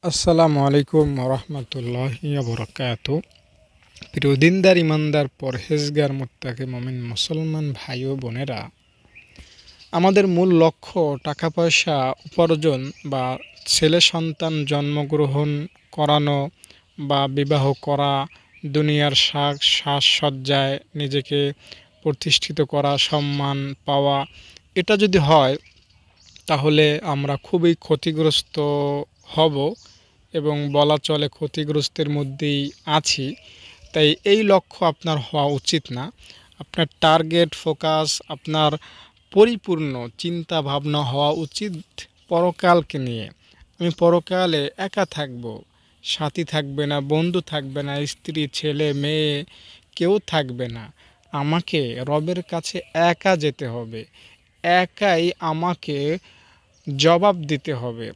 আসসালামু আলাইকুম রহমতুল্লাহি বরকাত। প্রিয় দিনদার ইমানদার পরহেজগার মুত্তাকি মুমিন মুসলমান ভাই ও বোনেরা, আমাদের মূল লক্ষ্য টাকা পয়সা উপার্জন বা ছেলে সন্তান জন্মগ্রহণ করানো বা বিবাহ করা, দুনিয়ার সাজসজ্জায় নিজেকে প্রতিষ্ঠিত করা, সম্মান পাওয়া। এটা যদি হয় তাহলে আমরা খুবই ক্ষতিগ্রস্ত হব এবং বলা চলে ক্ষতিগ্রস্তের মধ্যেই আছি। তাই এই লক্ষ্য আপনার হওয়া উচিত না। আপনার টার্গেট ফোকাস, আপনার পরিপূর্ণ চিন্তা ভাবনা হওয়া উচিত পরকালকে নিয়ে। আমি পরকালে একা থাকব, সাথী থাকবে না, বন্ধু থাকবে না, স্ত্রী ছেলে মেয়ে কেউ থাকবে না। আমাকে রবের কাছে একা যেতে হবে, একাই আমাকে জবাব দিতে হবে।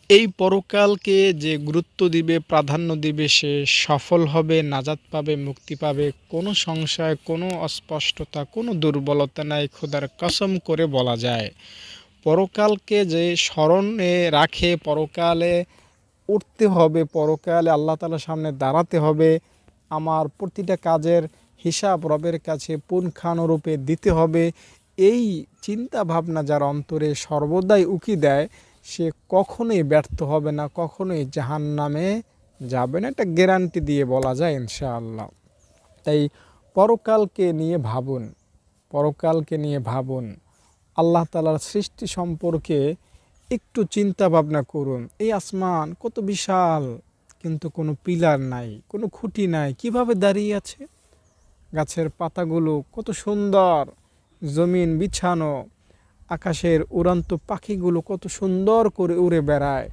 এই পরকালকে যে গুরুত্ব দিবে, প্রাধান্য দিবে, সে সফল হবে, নাজাত পাবে, মুক্তি পাবে। কোনো সংশয়, কোনো অস্পষ্টতা, কোনো দুর্বলতা নাই। খোদার কসম করে বলা যায়, পরকালকে যে স্মরণে রাখে, পরকালে উঠতে হবে, পরকালে আল্লাহ তাআলার সামনে দাঁড়াতে হবে, আমার প্রতিটা কাজের হিসাব রবের কাছে পুঙ্খানুরূপে দিতে হবে, এই চিন্তা ভাবনা যার অন্তরে সর্বদাই উকি দেয়, সে কখনোই ব্যর্থ হবে না, কখনোই জাহান্নামে যাবে না। এটা গ্যারান্টি দিয়ে বলা যায় ইনশাআল্লাহ। তাই পরকালকে নিয়ে ভাবুন, পরকালকে নিয়ে ভাবুন। আল্লাহ তাআলার সৃষ্টি সম্পর্কে একটু চিন্তা ভাবনা করুন। এই আসমান কত বিশাল, কিন্তু কোনো পিলার নাই, কোনো খুঁটি নাই, কিভাবে দাঁড়িয়ে আছে। গাছের পাতাগুলো কত সুন্দর, জমিন বিছানো, আকাশের উড়ান্ত পাখিগুলো কত সুন্দর করে উড়ে বেড়ায়,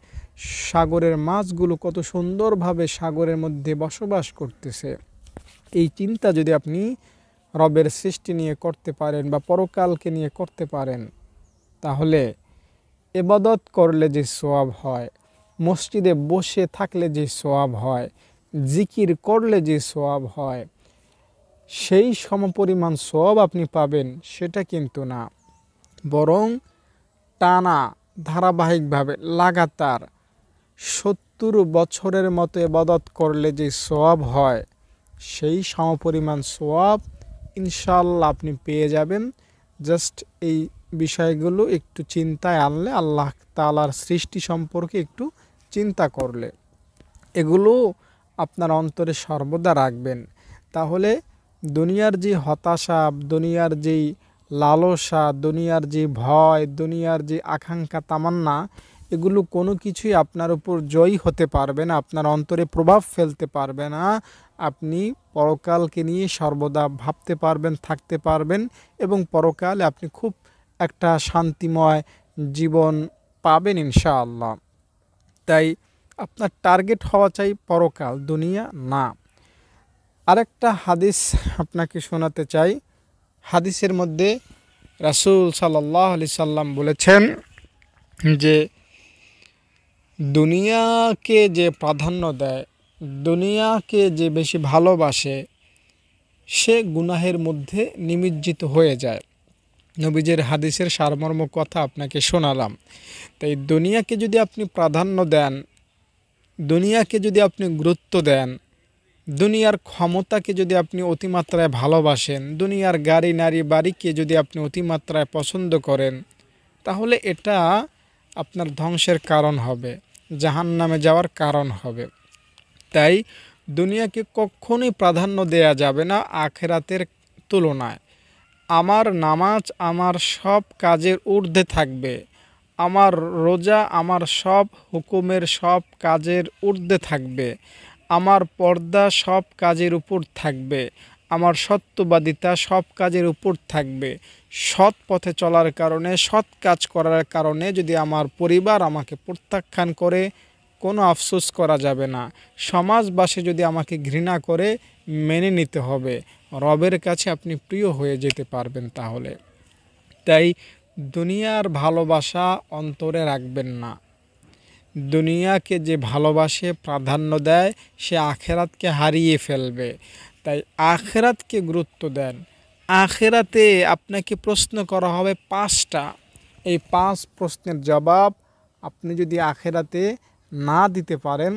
সাগরের মাছগুলো কত সুন্দরভাবে সাগরের মধ্যে বসবাস করতেছে। এই চিন্তা যদি আপনি রবের সৃষ্টি নিয়ে করতে পারেন বা পরকালকে নিয়ে করতে পারেন, তাহলে ইবাদত করলে যে সওয়াব হয়, মসজিদে বসে থাকলে যে সওয়াব হয়, জিকির করলে যে সওয়াব হয়, সেই সমপরিমাণ সওয়াব আপনি পাবেন সেটা কিন্তু না। বরং টানা ধারাবাহিকভাবে লাগাতার ৭০ বছরের মতো ইবাদত করলে যে সওয়াব হয়, সেই সমপরিমাণ সওয়াব ইনশাআল্লাহ আপনি পেয়ে যাবেন। জাস্ট এই বিষয়গুলো একটু চিন্তায় আনলে, আল্লাহ তাআলার সৃষ্টি সম্পর্কে একটু চিন্তা করলে, এগুলো আপনার অন্তরে সর্বদা রাখবেন। তাহলে দুনিয়ার যে হতাশা, দুনিয়ার যেই লালসা, দুনিয়ার যে ভয়, দুনিয়ার যে আকাঙ্ক্ষা তামান্না, এগুলো কোনো কিছুই আপনার উপর জয়ী হতে পারবে না, আপনার অন্তরে প্রভাব ফেলতে পারবে না। আপনি পরকালকে নিয়ে সর্বদা ভাবতে পারবেন, থাকতে পারবেন, এবং পরকালে আপনি খুব একটা শান্তিময় জীবন পাবেন ইনশাআল্লাহ। তাই আপনার টার্গেট হওয়া চাই পরকাল, দুনিয়া না। আরেকটা হাদিস আপনাকে শোনাতে চাই। হাদিসের মধ্যে রাসূল সাল্লাল্লাহু আলাইহি সাল্লাম বলেছেন যে দুনিয়াকে যে প্রাধান্য দেয়, দুনিয়াকে যে বেশি ভালোবাসে, সে গুনাহের মধ্যে নিমজ্জিত হয়ে যায়। নবীজের হাদিসের সারমর্ম কথা আপনাকে শোনালাম। তাই দুনিয়াকে যদি আপনি প্রাধান্য দেন, দুনিয়াকে যদি আপনি গুরুত্ব দেন, দুনিয়ার ক্ষমতাকে যদি আপনি অতিমাত্রায় ভালোবাসেন, দুনিয়ার গাড়ি নারী বাড়িকে যদি আপনি অতিমাত্রায় পছন্দ করেন, তাহলে এটা আপনার ধ্বংসের কারণ হবে, জাহান্নামে যাওয়ার কারণ হবে। তাই দুনিয়াকে কখনোই প্রাধান্য দেয়া যাবে না আখিরাতের তুলনায়। আমার নামাজ আমার সব কাজের ঊর্ধ্বে থাকবে, আমার রোজা আমার সব হুকুমের সব কাজের ঊর্ধ্বে থাকবে, আমার পর্দা সব কাজের উপর থাকবে, আমার সত্যবাদিতা সব কাজের উপর থাকবে। সৎ পথে চলার কারণে, সৎ কাজ করার কারণে যদি আমার পরিবার আমাকে প্রত্যাখ্যান করে, কোনো আফসোস করা যাবে না। সমাজবাসী যদি আমাকে ঘৃণা করে, মেনে নিতে হবে। রবের কাছে আপনি প্রিয় হয়ে যেতে পারবেন তাহলে। তাই দুনিয়ার ভালোবাসা অন্তরে রাখবেন না। দুনিয়াকে যে ভালোবাসে, প্রাধান্য দেয়, সে আখেরাতকে হারিয়ে ফেলবে। তাই আখেরাতকে গুরুত্ব দেন। আখেরাতে আপনাকে প্রশ্ন করা হবে 5টা। এই 5 প্রশ্নের জবাব আপনি যদি আখেরাতে না দিতে পারেন,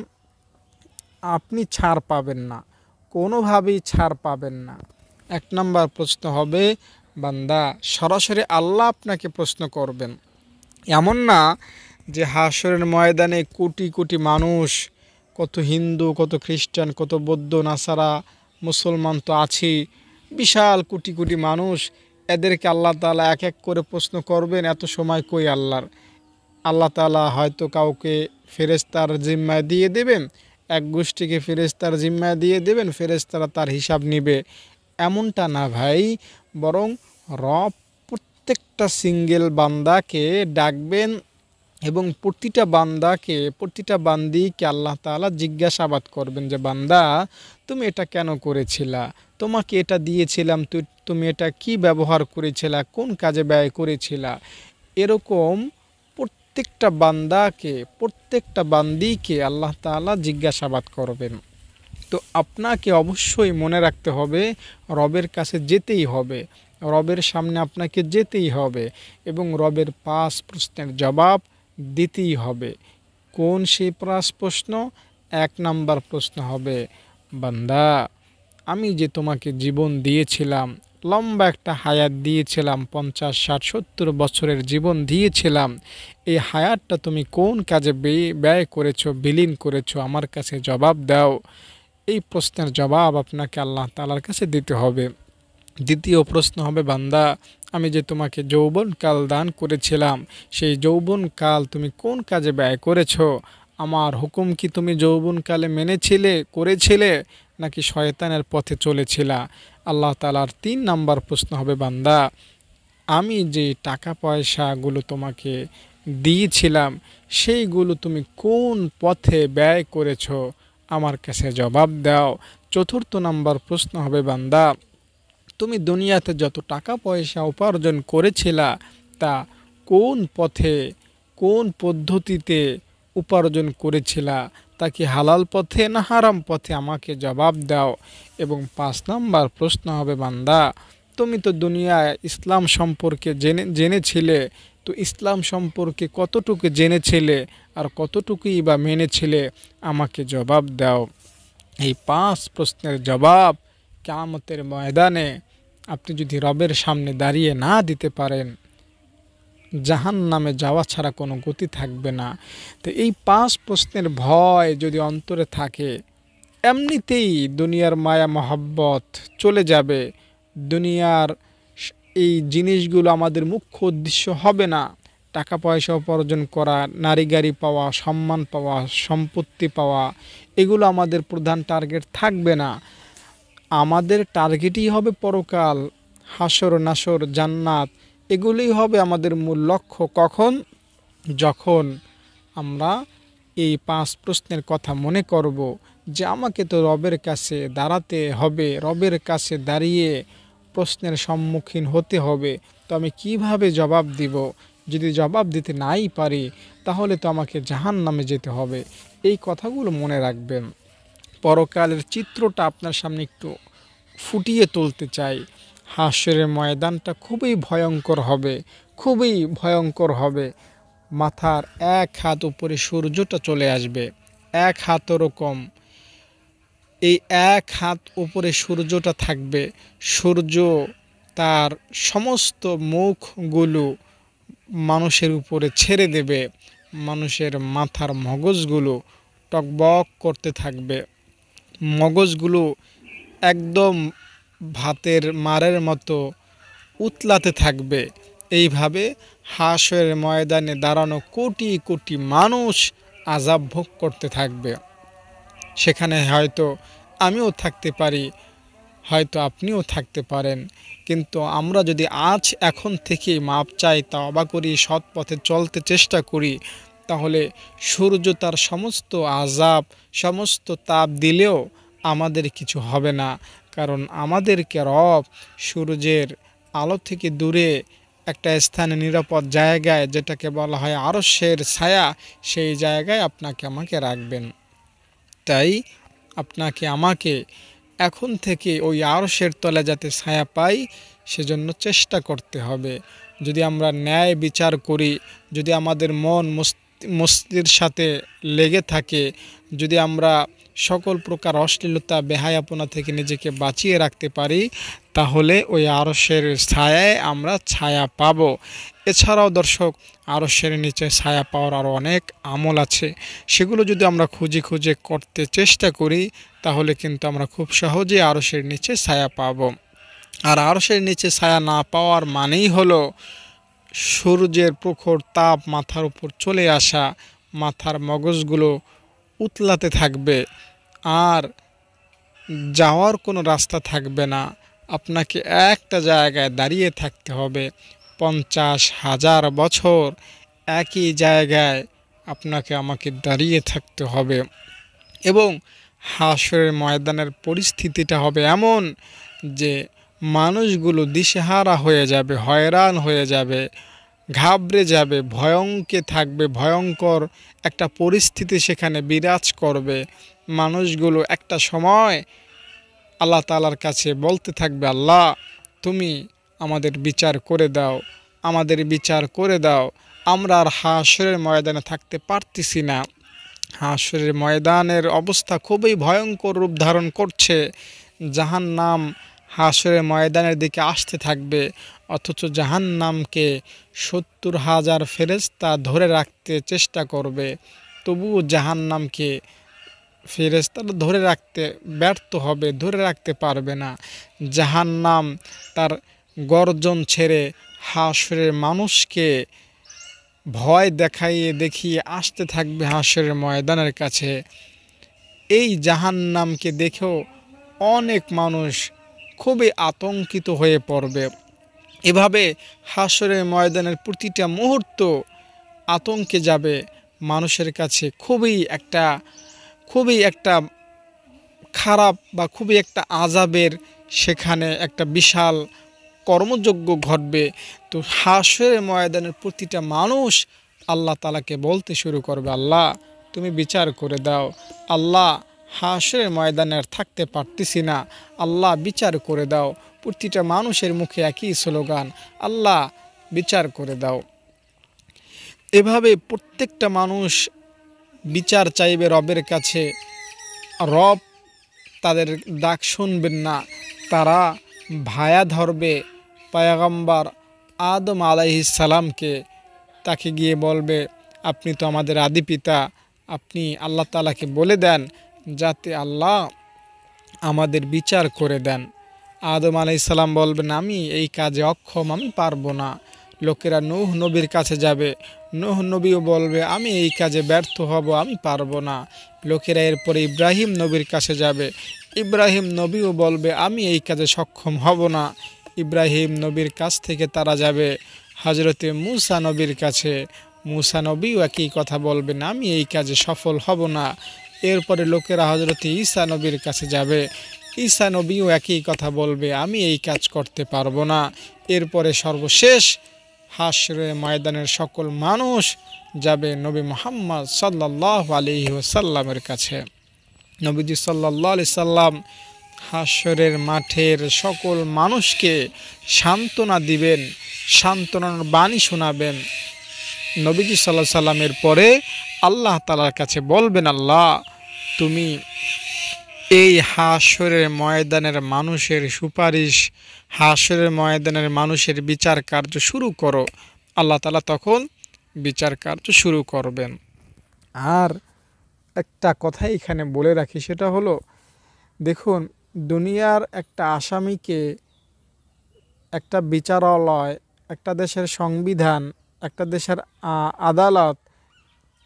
আপনি ছাড় পাবেন না, কোনোভাবেই ছাড় পাবেন না। 1 নাম্বার প্রশ্ন হবে, বান্দা সরাসরি আল্লাহ আপনাকে প্রশ্ন করবেন। এমন না যে হাশরের ময়দানে কোটি কোটি মানুষ, কত হিন্দু, কত খ্রিস্টান, কত বৌদ্ধ, নাসারা, মুসলমান তো আছেই, বিশাল কোটি কোটি মানুষ, এদেরকে আল্লাহ তাআলা এক এক করে প্রশ্ন করবেন। এত সময় কই আল্লাহর? আল্লাহ তাআলা হয়তো কাউকে ফেরেশতার জিম্মায় দিয়ে দেবেন, এক গোষ্ঠীকে ফেরেশতার জিম্মায় দিয়ে দেবেন, ফেরেশতারা তার হিসাব নিবে, এমনটা না ভাই। বরং রব প্রত্যেকটা সিঙ্গেল বান্দাকে ডাকবেন এবং প্রতিটা বান্দাকে, প্রতিটা বান্দিকে আল্লাহ তাআলা জিজ্ঞাসাবাদ করবেন যে বান্দা তুমি এটা কেন করেছিলা, তোমাকে এটা দিয়েছিলাম, তুমি এটা কি ব্যবহার করেছিলা, কোন কাজে ব্যয় করেছিলা। এরকম প্রত্যেকটা বান্দাকে, প্রত্যেকটা বান্দিকে আল্লাহ তাআলা জিজ্ঞাসাবাদ করবেন। তো আপনাকে অবশ্যই মনে রাখতে হবে, রবের কাছে যেতেই হবে, রবের সামনে আপনাকে যেতেই হবে এবং রবের 5 প্রশ্নের জবাব দিতেই হবে। কোন সেই 5 প্রশ্ন? 1 নাম্বার প্রশ্ন হবে, বান্দা আমি যে তোমাকে জীবন দিয়েছিলাম, লম্বা একটা হায়াত দিয়েছিলাম, 50, 60, 70 বছরের জীবন দিয়েছিলাম, এই হায়াতটা তুমি কোন কাজে ব্যয় করেছো, বিলীন করেছো, আমার কাছে জবাব দাও। এই প্রশ্নের জবাব আপনাকে আল্লাহ তাআলার কাছে দিতে হবে। দ্বিতীয় প্রশ্ন হবে, বান্দা আমি যে তোমাকে যৌবনকাল দান করেছিলাম, সেই যৌবনকাল তুমি কোন কাজে ব্যয় করেছো, আমার হুকুম কি তুমি যৌবনকালে মেনেছিলে, করেছিলে, নাকি শয়তানের পথে চলেছিলা? আল্লাহ তাআলার 3 নাম্বার প্রশ্ন হবে, বান্দা আমি যে টাকা পয়সাগুলো তোমাকে দিয়েছিলাম, সেইগুলো তুমি কোন পথে ব্যয় করেছো, আমার কাছে জবাব দাও। চতুর্থ নাম্বার প্রশ্ন হবে, বান্দা তুমি দুনিয়াতে যত টাকা পয়সা উপার্জন করেছিলা, তা কোন পথে, কোন পদ্ধতিতে উপার্জন করেছিলা, তা কি হালাল পথে না হারাম পথে, আমাকে জবাব দাও। এবং 5 নাম্বার প্রশ্ন হবে, বান্দা তুমি তো দুনিয়ায় ইসলাম সম্পর্কে জেনেছিলে, তো ইসলাম সম্পর্কে কতটুকু জেনেছিলে আর কতটুকুই বা মেনেছিলে, আমাকে জবাব দাও। এই 5 প্রশ্নের জবাব কিয়ামতের ময়দানে আপনি যদি রবের সামনে দাঁড়িয়ে না দিতে পারেন, জাহান্নামে যাওয়া ছাড়া কোনো গতি থাকবে না। তো এই 5 প্রশ্নের ভয় যদি অন্তরে থাকে, এমনিতেই দুনিয়ার মায়া মহব্বত চলে যাবে, দুনিয়ার এই জিনিসগুলো আমাদের মুখ্য উদ্দেশ্য হবে না। টাকা পয়সা উপার্জন করা, নারী গাড়ি পাওয়া, সম্মান পাওয়া, সম্পত্তি পাওয়া, এগুলো আমাদের প্রধান টার্গেট থাকবে না। আমাদের টার্গেটই হবে পরকাল, হাসর নাসর, জান্নাত, এগুলোই হবে আমাদের মূল লক্ষ্য। কখন? যখন আমরা এই 5 প্রশ্নের কথা মনে করব যে আমাকে তো রবের কাছে দাঁড়াতে হবে, রবের কাছে দাঁড়িয়ে প্রশ্নের সম্মুখীন হতে হবে, তো আমি কিভাবে জবাব দিব? যদি জবাব দিতে নাই পারি, তাহলে তো আমাকে জাহান্নামে যেতে হবে। এই কথাগুলো মনে রাখবেন। পরকালের চিত্রটা আপনার সামনে একটু ফুটিয়ে তুলতে চাই। হাশরের ময়দানটা খুবই ভয়ঙ্কর হবে, খুবই ভয়ঙ্কর হবে। মাথার 1 হাত উপরে সূর্যটা চলে আসবে, 1 হাত ওরকম, এই 1 হাত উপরে সূর্যটা থাকবে। সূর্য তার সমস্ত মুখগুলো মানুষের উপরে ছেড়ে দেবে, মানুষের মাথার মগজগুলো টকবক করতে থাকবে, মগজগুলো একদম ভাতের মারের মতো উতলাতে থাকবে। এইভাবে হাশরের ময়দানে দাঁড়ানো কোটি কোটি মানুষ আযাব ভোগ করতে থাকবে। সেখানে হয়তো আমিও থাকতে পারি, হয়তো আপনিও থাকতে পারেন, কিন্তু আমরা যদি এখন থেকেই মাপ চাই, তওবা করি, সৎ পথে চলতে চেষ্টা করি, তাহলে সূর্য তার সমস্ত আযাব, সমস্ত তাপ দিলেও আমাদের কিছু হবে না। কারণ আমাদেরকে রব সূর্যের আলো থেকে দূরে একটা স্থানে, নিরাপদ জায়গায়, যেটাকে বলা হয় আরশের ছায়া, সেই জায়গায় আপনাকে আমাকে রাখবেন। তাই আপনাকে আমাকে এখন থেকে ওই আরশের তলে যাতে ছায়া পাই, সেজন্য চেষ্টা করতে হবে। যদি আমরা ন্যায় বিচার করি, যদি আমাদের মন মস্তির সাথে লেগে থাকে, যদি আমরা সকল প্রকার অশ্লীলতা বেহায়াপনা থেকে নিজেকে বাঁচিয়ে রাখতে পারি, তাহলে ওই আরশের ছায়ায় আমরা ছায়া পাব। এছাড়াও দর্শক, আরশের নিচে ছায়া পাওয়ার আরও অনেক আমল আছে, সেগুলো যদি আমরা খুঁজে খুঁজে করতে চেষ্টা করি, তাহলে কিন্তু আমরা খুব সহজেই আরশের নিচে ছায়া পাব। আর আরশের নিচে ছায়া না পাওয়ার মানেই হলো সূর্যের প্রখর তাপ মাথার উপর চলে আসা, মাথার মগজগুলো উতলাতে থাকবে, আর যাওয়ার কোনো রাস্তা থাকবে না। আপনাকে একটা জায়গায় দাঁড়িয়ে থাকতে হবে 50,000 বছর একই জায়গায় আপনাকে আমাকে দাঁড়িয়ে থাকতে হবে। এবং হাশরের ময়দানের পরিস্থিতিটা হবে এমন যে মানুষগুলো দিশেহারা হয়ে যাবে, হয়রান হয়ে যাবে, ঘাবড়ে যাবে, ভয়ঙ্কে থাকবে, ভয়ঙ্কর একটা পরিস্থিতি সেখানে বিরাজ করবে। মানুষগুলো একটা সময় আল্লাহ তাআলার কাছে বলতে থাকবে, আল্লাহ তুমি আমাদের বিচার করে দাও, আমাদের বিচার করে দাও, আমরা আর হাশরের ময়দানে থাকতে পারতেছি না। হাশরের ময়দানের অবস্থা খুবই ভয়ঙ্কর রূপ ধারণ করছে। জাহান্নাম হাশরের ময়দানের দিকে আসতে থাকবে, অথচ জাহান্নামকে 70,000 ফেরেশতা ধরে রাখতে চেষ্টা করবে, তবুও জাহান্নামকে ফেরেশতারা ধরে রাখতে ব্যর্থ হবে, ধরে রাখতে পারবে না। জাহান্নাম তার গর্জন ছেড়ে হাশরের মানুষকে ভয় দেখিয়ে আসতে থাকবে হাশরের ময়দানের কাছে। এই জাহান্নামকে দেখেও অনেক মানুষ খুবই আতঙ্কিত হয়ে পড়বে। এভাবে হাশরের ময়দানের প্রতিটা মুহূর্ত আতঙ্কে যাবে মানুষের কাছে। খুবই একটা খারাপ বা খুবই একটা আযাবের সেখানে একটা বিশাল কর্মযজ্ঞ ঘটবে। তো হাশরের ময়দানের প্রতিটা মানুষ আল্লাহ তাআলাকে বলতে শুরু করবে, আল্লাহ তুমি বিচার করে দাও, আল্লাহ হাশরের ময়দানে আর থাকতে পারতেছি না, আল্লাহ বিচার করে দাও। প্রতিটা মানুষের মুখে একই স্লোগান, আল্লাহ বিচার করে দাও। এভাবে প্রত্যেকটা মানুষ বিচার চাইবে রবের কাছে। রব তাদের ডাক শুনবেন না, তারা ভায়া ধরবে পয়গম্বর আদম আলাইহিস সালামকে। তাকে গিয়ে বলবে, আপনি তো আমাদের আদি পিতা, আপনি আল্লাহ তাআলাকে বলে দেন যাতে আল্লাহ আমাদের বিচার করে দেন। আদম আলাইহিস সালাম বলবেন, আমি এই কাজে অক্ষম, আমি পারবো না। লোকেরা নূহ নবীর কাছে যাবে, নূহ নবীও বলবে, আমি এই কাজে ব্যর্থ হব, আমি পারবো না। লোকেরা এরপরে ইব্রাহিম নবীর কাছে যাবে, ইব্রাহিম নবীও বলবে, আমি এই কাজে সক্ষম হব না। ইব্রাহিম নবীর কাছ থেকে তারা যাবে হযরতে মূসা নবীর কাছে, মূসা নবীও একই কথা বলবেন, আমি এই কাজে সফল হব না। এরপরে লোকেরা হযরতে ঈসা নবীর কাছে যাবে, ঈসা নবীও একই কথা বলবে, আমি এই কাজ করতে পারবো না। এরপরে সর্বশেষ হাশরের ময়দানের সকল মানুষ যাবে নবী মুহাম্মদ সাল্লাল্লাহু আলাইহি ওয়াসাল্লামের কাছে। নবীজি সাল্লাল্লাহু আলাইহি সাল্লাম হাশরের মাঠের সকল মানুষকে সান্ত্বনা দিবেন, সান্ত্বনার বাণী শোনাবেন। নবীজি সাল্লাল্লাহু আলাইহি সাল্লামের পরে আল্লাহ তাআলার কাছে বলবেন, আল্লাহ তুমি এই হাশরের ময়দানের মানুষের সুপারিশ, হাশরের ময়দানের মানুষের বিচার কার্য শুরু করো। আল্লাহ তাআলা তখন বিচার কার্য শুরু করবেন। আর একটা কথা এখানে বলে রাখি, সেটা হলো, দেখুন দুনিয়ার একটা আসামিকে একটা বিচারালয়, একটা দেশের সংবিধান, একটা দেশের আদালত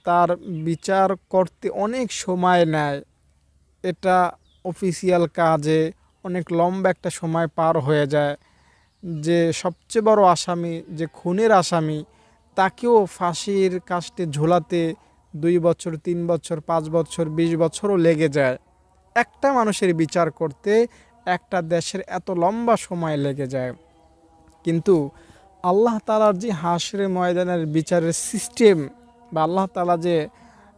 তার বিচার করতে অনেক সময় নেয়। এটা অফিসিয়াল কাজে অনেক লম্বা একটা সময় পার হয়ে যায়। যে সবচেয়ে বড় আসামি, যে খুনের আসামি, তাকেও ফাঁসির কাস্টে ঝোলাতে 2 বছর, 3 বছর, 5 বছর, 20 বছরও লেগে যায়। একটা মানুষের বিচার করতে একটা দেশের এত লম্বা সময় লেগে যায়। কিন্তু আল্লাহ তাআলার যে হাশরের ময়দানের বিচারের সিস্টেম, বা আল্লাহ তাআলা যে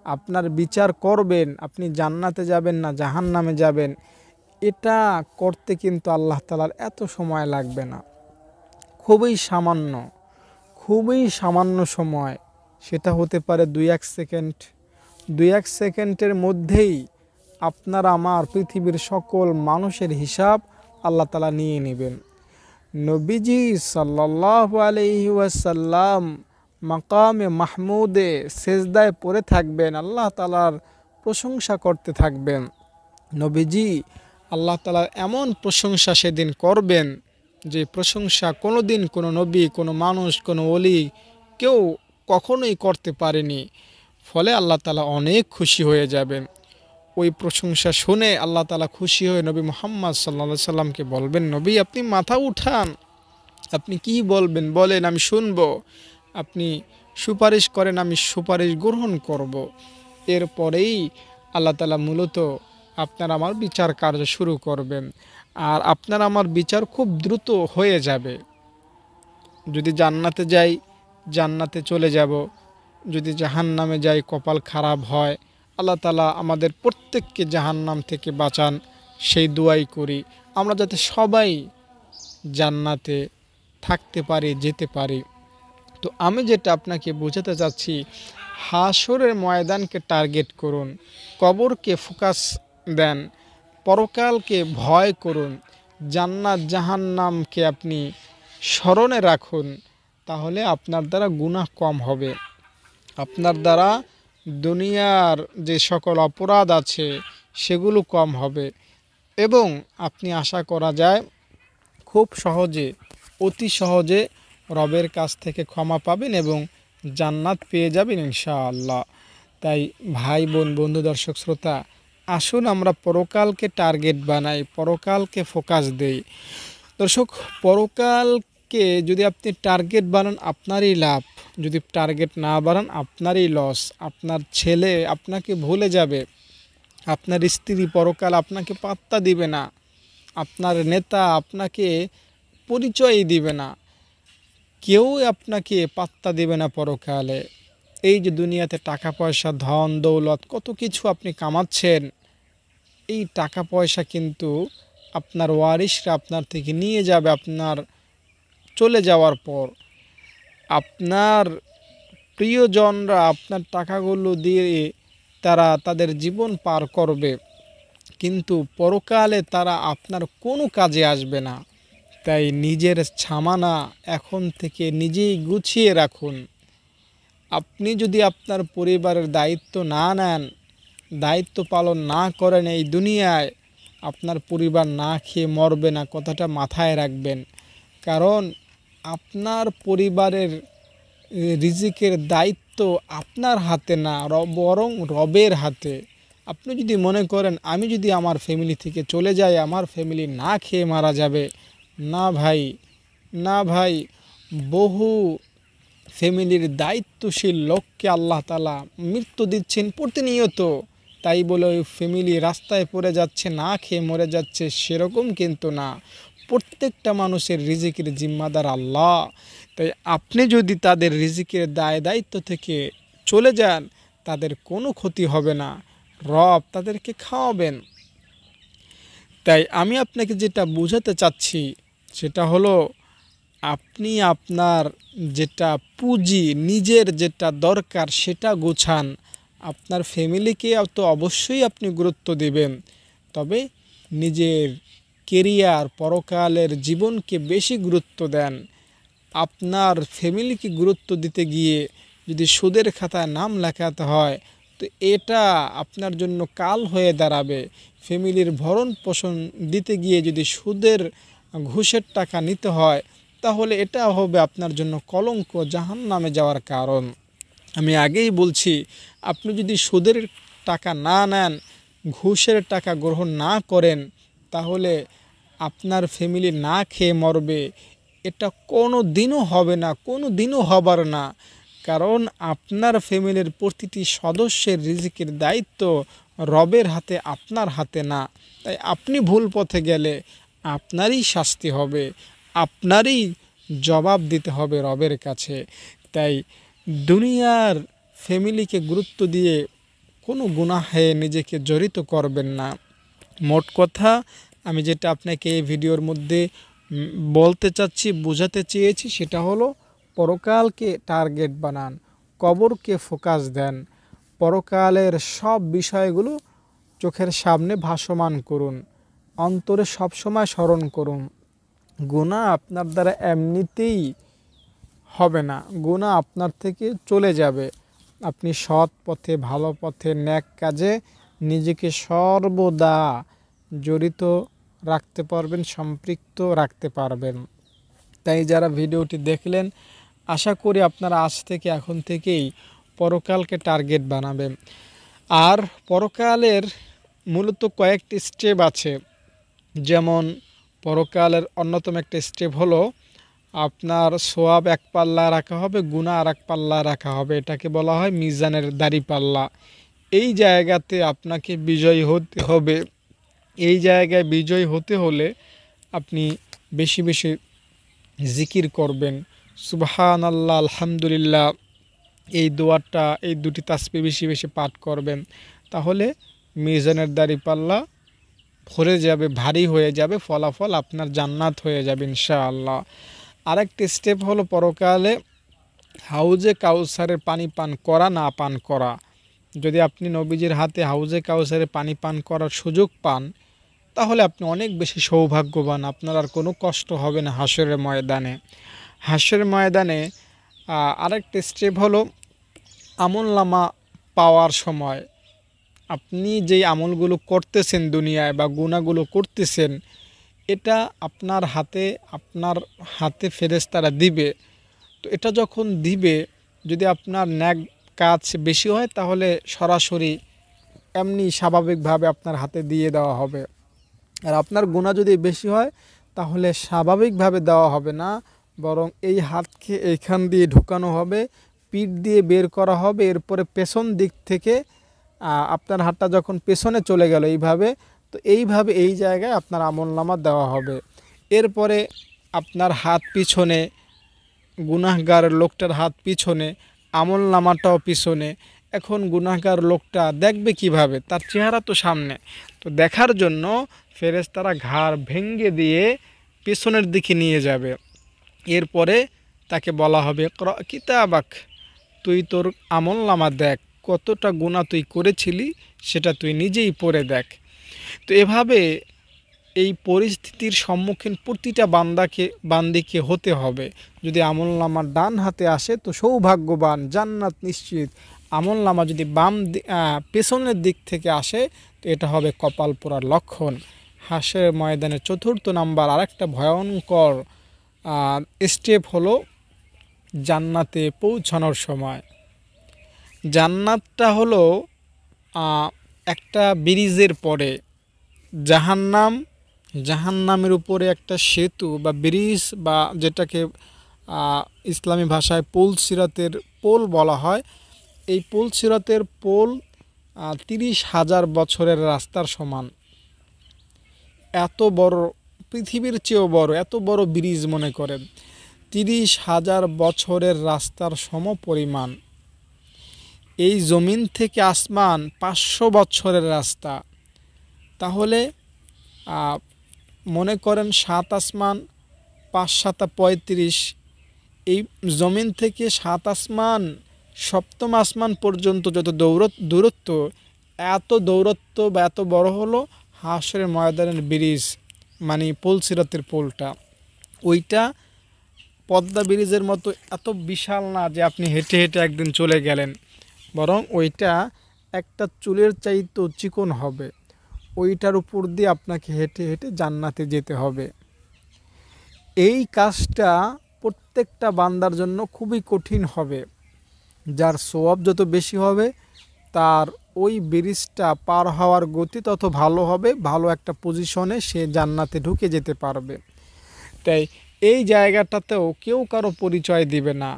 আপনার বিচার করবেন, আপনি জান্নাতে যাবেন না জাহান্নামে যাবেন, এটা করতে কিন্তু আল্লাহ তাআলার এত সময় লাগবে না। খুবই সামান্য সময় সেটা হতে পারে 2-1 সেকেন্ড। 2-1 সেকেন্ডের মধ্যেই আপনার আমার পৃথিবীর সকল মানুষের হিসাব আল্লাহ তাআলা নিয়ে নেবেন। নবীজি সাল্লাল্লাহু আলাইহি ওয়াসাল্লাম মাকামে মাহমুদে সেজদায় পড়ে থাকবেন, আল্লাহ তাআলার প্রশংসা করতে থাকবেন। নবীজি আল্লাহ তাআলার এমন প্রশংসা সেদিন করবেন যে প্রশংসা কোনো দিন কোনো নবী, কোনো মানুষ, কোনো ওলি কেউ কখনোই করতে পারেনি। ফলে আল্লাহ তাআলা অনেক খুশি হয়ে যাবেন। ওই প্রশংসা শুনে আল্লাহ তাআলা খুশি হয়ে নবী মুহাম্মদ সাল্লাল্লাহু আলাইহি সাল্লামকে বলবেন, নবী আপনি মাথা উঠান, আপনি কি বলবেন বলেন, আমি শুনব। আপনি সুপারিশ করেন, আমি সুপারিশ গ্রহণ করব। এরপরেই আল্লাহ তাআলা মূলত আপনার আমার বিচার কার্য শুরু করবেন। আর আপনার আমার বিচার খুব দ্রুত হয়ে যাবে। যদি জান্নাতে যাই, জান্নাতে চলে যাব। যদি জাহান্নামে যাই, কপাল খারাপ হয়, আল্লাহ তাআলা আমাদের প্রত্যেককে জাহান্নাম থেকে বাঁচান, সেই দোয়াই করি। আমরা যাতে সবাই জান্নাতে থাকতে পারি, যেতে পারি। তো আমি যেটা আপনাকে বোঝাতে চাচ্ছি, হাসরের ময়দানকে টার্গেট করুন, কবরকে ফোকাস দেন, পরকালকে ভয় করুন, জান্নাত জাহান্নামকে আপনি স্মরণে রাখুন। তাহলে আপনার দ্বারা গুনাহ কম হবে, আপনার দ্বারা দুনিয়ার যে সকল অপরাধ আছে সেগুলো কম হবে, এবং আপনি আশা করা যায় খুব সহজে, অতি সহজে রবের কাছ থেকে ক্ষমা পাবেন এবং জান্নাত পেয়ে যাবেন ইনশাআল্লাহ। তাই ভাই বোন, বন্ধু, দর্শক শ্রোতা, আসুন আমরা পরকালকে টার্গেট বানাই, পরকালকে ফোকাস দেই। দর্শক, পরকালকে যদি আপনি টার্গেট বানান আপনারই লাভ, যদি টার্গেট না বানান আপনারই লস। আপনার ছেলে আপনাকে ভুলে যাবে, আপনার স্ত্রী পরকাল আপনাকে পাত্তা দিবে না, আপনার নেতা আপনাকে পরিচয়ই দিবে না, কেউ আপনাকে পাত্তা দিবে না পরকালে। এই যে দুনিয়াতে টাকা পয়সা, ধন দৌলত, কত কিছু আপনি কামাচ্ছেন, এই টাকা পয়সা কিন্তু আপনার ওয়ারিশরা আপনার থেকে নিয়ে যাবে আপনার চলে যাওয়ার পর। আপনার প্রিয়জনরা আপনার টাকাগুলো দিয়ে তারা তাদের জীবন পার করবে, কিন্তু পরকালে তারা আপনার কোনো কাজে আসবে না। তাই নিজের ছামানা এখন থেকে নিজেই গুছিয়ে রাখুন। আপনি যদি আপনার পরিবারের দায়িত্ব না নেন, দায়িত্ব পালন না করেন, এই দুনিয়ায় আপনার পরিবার না খেয়ে মরবে না, কথাটা মাথায় রাখবেন। কারণ আপনার পরিবারের রিজিকের দায়িত্ব আপনার হাতে না, বরং রবের হাতে। আপনি যদি মনে করেন আমি যদি আমার ফ্যামিলি থেকে চলে যাই আমার ফ্যামিলি না খেয়ে মারা যাবে, না ভাই, না ভাই, বহু ফ্যামিলির দায়িত্বশীল লোককে আল্লাহ তাআলা মৃত্যু দিচ্ছেন প্রতিনিয়ত। তাই বলে ওই ফ্যামিলি রাস্তায় পড়ে যাচ্ছে, না খেয়ে মরে যাচ্ছে, সেরকম কিন্তু না। প্রত্যেকটা মানুষের রিজিকের জিম্মাদার আল্লাহ। তাই আপনি যদি তাদের রিজিকের দায়িত্ব থেকে চলে যান, তাদের কোনো ক্ষতি হবে না, রব তাদেরকে খাওয়াবেন। তাই আমি আপনাকে যেটা বোঝাতে চাচ্ছি সেটা হলো, আপনি আপনার যেটা পুঁজি, নিজের যেটা দরকার সেটা গোছান। আপনার ফ্যামিলিকে তো অবশ্যই আপনি গুরুত্ব দেবেন, তবে নিজের কেরিয়ার, পরকালের জীবনকে বেশি গুরুত্ব দেন। আপনার ফ্যামিলিকে গুরুত্ব দিতে গিয়ে যদি সুদের খাতায় নাম লেখাতে হয়, তো এটা আপনার জন্য কাল হয়ে দাঁড়াবে। ফ্যামিলির ভরণ পোষণ দিতে গিয়ে যদি সুদের, ঘুষের টাকা নিতে হয়, তাহলে এটা হবে আপনার জন্য কলঙ্ক, জাহান্নামে যাওয়ার কারণ। আমি আগেই বলছি, আপনি যদি সুদের টাকা না নেন, ঘুষের টাকা গ্রহণ না করেন, তাহলে আপনার ফ্যামিলি না খেয়ে মরবে, এটা কোনো দিনও হবে না, কোনো দিনও হবার না। কারণ আপনার ফ্যামিলির প্রতিটি সদস্যের রিজিকের দায়িত্ব রবের হাতে, আপনার হাতে না। তাই আপনি ভুল পথে গেলে আপনারই শাস্তি হবে, আপনারই জবাব দিতে হবে রবের কাছে। তাই দুনিয়ার ফ্যামিলিকে গুরুত্ব দিয়ে কোনো গুনাহে নিজেকে জড়িত করবেন না। মোট কথা, আমি যেটা আপনাকে এই ভিডিওর মধ্যে বলতে চাচ্ছি, বোঝাতে চেয়েছি, সেটা হলো পরকালকে টার্গেট বানান, কবরকে ফোকাস দেন, পরকালের সব বিষয়গুলো চোখের সামনে ভাসমান করুন, অন্তরে সবসময় স্মরণ করুন। গুনাহ আপনার দ্বারা এমনিতেই হবে না, গুনাহ আপনার থেকে চলে যাবে। আপনি সৎ পথে, ভালো পথে, নেক কাজে নিজেকে সর্বদা জড়িত রাখতে পারবেন, সম্পৃক্ত রাখতে পারবেন। তাই যারা ভিডিওটি দেখলেন, আশা করি আপনারা আজ থেকে, এখন থেকেই পরকালকে টার্গেট বানাবেন। আর পরকালের মূলত কয়েকটি স্টেপ আছে। যেমন পরকালের অন্যতম একটা স্টেপ হলো আপনার সওয়াব এক পাল্লা রাখা হবে, গুনাহ আর এক পাল্লা রাখা হবে। এটাকে বলা হয় মিজানের দাঁড়িপাল্লা। এই জায়গাতে আপনাকে বিজয়ী হতে হবে। এই জায়গায় বিজয়ী হতে হলে আপনি বেশি বেশি জিকির করবেন, সুবহানাল্লাহ, আলহামদুলিল্লাহ, এই দোয়াটা, এই দুটি তাসবিহ বেশি বেশি পাঠ করবেন। তাহলে মিজানের দাঁড়িপাল্লা ভরে যাবে, ভারী হয়ে যাবে, ফলাফল আপনার জান্নাত হয়ে যাবে ইনশাআল্লাহ। আরেকটি স্টেপ হলো পরকালে হাউজে কাউসারের পানি পান করা, না পান করা। যদি আপনি নবীজির হাতে হাউজে কাউসারের পানি পান করার সুযোগ পান, তাহলে আপনি অনেক বেশি সৌভাগ্যবান। আপনার আর কোনো কষ্ট হবে না হাসরের ময়দানে। হাসরের ময়দানে আরেকটি স্টেপ হলো আমলনামা পাওয়ার সময়। আপনি যেই আমলগুলো করতেছেন দুনিয়ায় বা গুনাহগুলো করতেছেন, এটা আপনার হাতে ফেরেশতারা দিবে। তো এটা যখন দিবে, যদি আপনার নেক কাজ বেশি হয় তাহলে সরাসরি এমনি স্বাভাবিকভাবে আপনার হাতে দিয়ে দেওয়া হবে। আর আপনার গুনাহ যদি বেশি হয় তাহলে স্বাভাবিকভাবে দেওয়া হবে না, বরং এই হাতকে এইখান দিয়ে ঢুকানো হবে, পিঠ দিয়ে বের করা হবে, এরপরে পেছন দিক থেকে আপনার হাতটা যখন পেছনে চলে গেল এইভাবে, তো এইভাবে এই জায়গায় আপনার আমলনামা দেওয়া হবে। এরপরে আপনার হাত পিছনে, গুনাহগার লোকটার হাত পিছনে, আমলনামাটাও পিছনে। এখন গুনাহগার লোকটা দেখবে কিভাবে? তার চেহারা তো সামনে। তো দেখার জন্য ফেরেশতারা ঘাড় ভেঙে দিয়ে পেছনের দিকে নিয়ে যাবে। এরপরে তাকে বলা হবে, ইকরা কিতাবাক, তুই তোর আমলনামা দেখ, কতটা গুনাহ তুই করেছিলি সেটা তুই নিজেই পড়ে দেখ। তো এভাবে এই পরিস্থিতির সম্মুখীন প্রতিটা বান্দিকে হতে হবে। যদি আমলনামা ডান হাতে আসে তো সৌভাগ্যবান, জান্নাত নিশ্চিত। আমলনামা যদি পেছনের দিক থেকে আসে তো এটা হবে কপাল পোড়ার লক্ষণ। হাসরের ময়দানের চতুর্থ নাম্বার আরেকটা ভয়ঙ্কর স্টেপ হলো জান্নাতে পৌঁছানোর সময়। জান্নাতটা হলো একটা ব্রিজের পরে জাহান্নামের উপরে একটা সেতু বা ব্রিজ, বা যেটাকে ইসলামী ভাষায় পুল সিরাতের পোল বলা হয়। এই পুল সিরাতের পোল 30,000 বছরের রাস্তার সমান। এত বড়, পৃথিবীর চেয়েও বড়, এত বড় ব্রিজ মনে করেন। 30,000 বছরের রাস্তার সম পরিমাণ। এই জমিন থেকে আসমান 500 বছরের রাস্তা। তাহলে মনে করেন 7 আসমান 5 7 35, এই জমিন থেকে 7 আসমান, সপ্তম আসমান পর্যন্ত যত দূরত্ব, এত দূরত্ব বা এত বড় হলো হাসরের ময়দানের ব্রিজ, মানে পুল সিরাতের পোলটা। ওইটা পদ্মা ব্রিজের মতো এত বিশাল না যে আপনি হেঁটে হেঁটে একদিন চলে গেলেন, বরং ওইটা একটা চুলের চাইতেও চিকন হবে। ওইটার উপর দিয়ে আপনাকে হেঁটে হেঁটে জান্নাতে যেতে হবে। এই কাজটা প্রত্যেকটা বান্দার জন্য খুবই কঠিন হবে। যার সওয়াব যত বেশি হবে তার ওই ব্রিজটা পার হওয়ার গতি তত ভালো হবে, ভালো একটা পজিশনে সে জান্নাতে ঢুকে যেতে পারবে। তাই এই জায়গাটাতেও কেউ কারো পরিচয় দিবে না।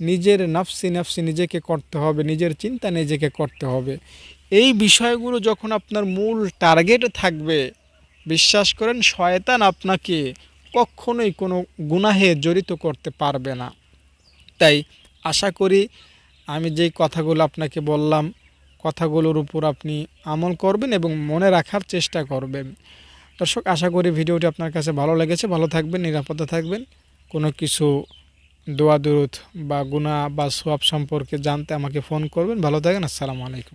নিজের নাফসি নিজেকে করতে হবে, নিজের চিন্তা নিজেকে করতে হবে। এই বিষয়গুলো যখন আপনার মূল টার্গেটে থাকবে, বিশ্বাস করেন শয়তান আপনাকে কখনোই কোনো গুনাহে জড়িত করতে পারবে না। তাই আশা করি আমি যেই কথাগুলো আপনাকে বললাম, কথাগুলোর উপর আপনি আমল করবেন এবং মনে রাখার চেষ্টা করবেন। দর্শক, আশা করি ভিডিওটি আপনার কাছে ভালো লেগেছে। ভালো থাকবেন, নিরাপদে থাকবেন। কোনো কিছু দোয়া দুরূদ বা গুনাহ বা সওয়াব সম্পর্কে জানতে আমাকে ফোন করবেন। ভালো থাকেন। আসসালামু আলাইকুম।